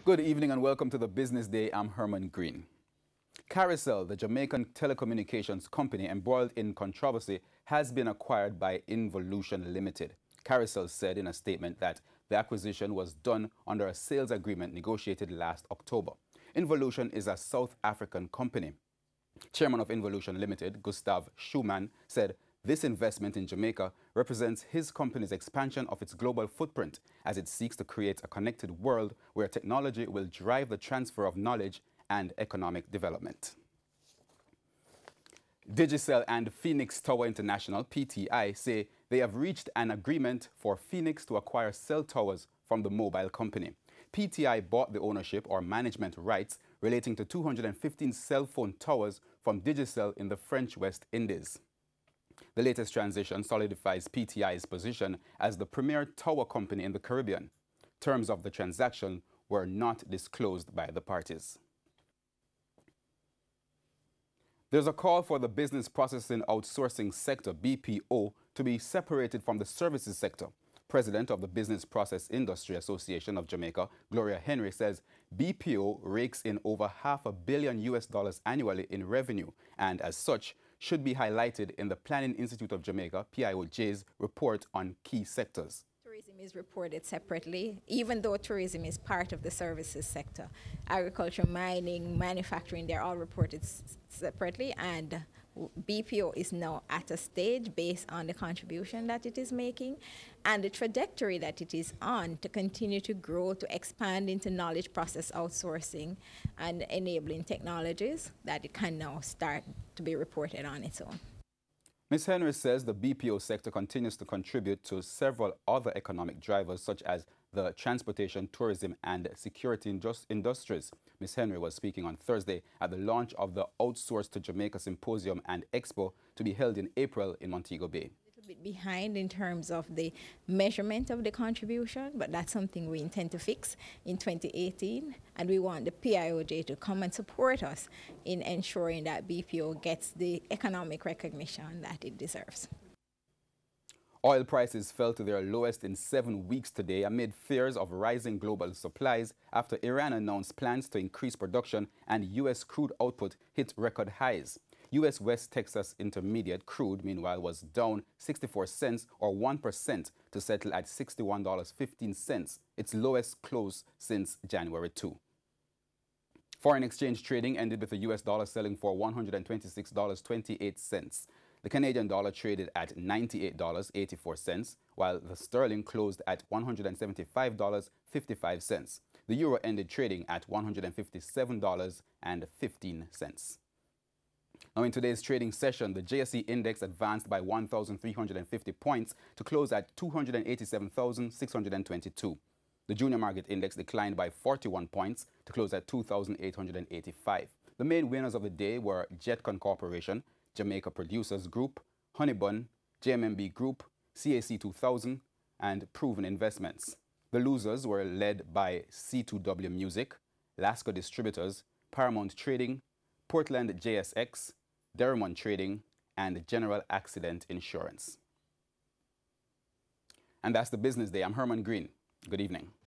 Good evening and welcome to the Business Day. I'm Herman Green. Carousel, the Jamaican telecommunications company embroiled in controversy, has been acquired by Involution Limited. Carousel said in a statement that the acquisition was done under a sales agreement negotiated last October. Involution is a South African company. Chairman of Involution Limited, Gustav Schumann, said this investment in Jamaica represents his company's expansion of its global footprint as it seeks to create a connected world where technology will drive the transfer of knowledge and economic development. Digicel and Phoenix Tower International, PTI, say they have reached an agreement for Phoenix to acquire cell towers from the mobile company. PTI bought the ownership or management rights relating to 215 cell phone towers from Digicel in the French West Indies. The latest transition solidifies PTI's position as the premier tower company in the Caribbean. Terms of the transaction were not disclosed by the parties. There's a call for the business processing outsourcing sector, BPO, to be separated from the services sector. President of the Business Process Industry Association of Jamaica, Gloria Henry, says BPO rakes in over $500 million annually in revenue and, as such, should be highlighted in the Planning Institute of Jamaica, PIOJ's report on key sectors. Tourism is reported separately, even though tourism is part of the services sector. Agriculture, mining, manufacturing, they're all reported separately, and BPO is now at a stage based on the contribution that it is making and the trajectory that it is on to continue to grow, to expand into knowledge process outsourcing and enabling technologies that it can now start to be reported on its own. Ms. Henry says the BPO sector continues to contribute to several other economic drivers such as the transportation, tourism and security industries. Ms. Henry was speaking on Thursday at the launch of the Outsource to Jamaica Symposium and Expo to be held in April in Montego Bay. A little bit behind in terms of the measurement of the contribution, but that's something we intend to fix in 2018, and we want the PIOJ to come and support us in ensuring that BPO gets the economic recognition that it deserves. Oil prices fell to their lowest in 7 weeks today amid fears of rising global supplies after Iran announced plans to increase production and U.S. crude output hit record highs. U.S. West Texas Intermediate crude, meanwhile, was down 64 cents or 1% to settle at $61.15, its lowest close since January 2. Foreign exchange trading ended with the U.S. dollar selling for $126.28. The Canadian dollar traded at $98.84, while the sterling closed at $175.55. The euro ended trading at $157.15. Now, in today's trading session, the JSE Index advanced by 1,350 points to close at 287,622. The Junior Market Index declined by 41 points to close at 2,885. The main winners of the day were Jetcon Corporation, Jamaica Producers Group, Honeybun, JMMB Group, CAC 2000, and Proven Investments. The losers were led by C2W Music, Lasco Distributors, Paramount Trading, Portland JSX, Derrimon Trading, and General Accident Insurance. And that's the Business Day. I'm Herman Green. Good evening.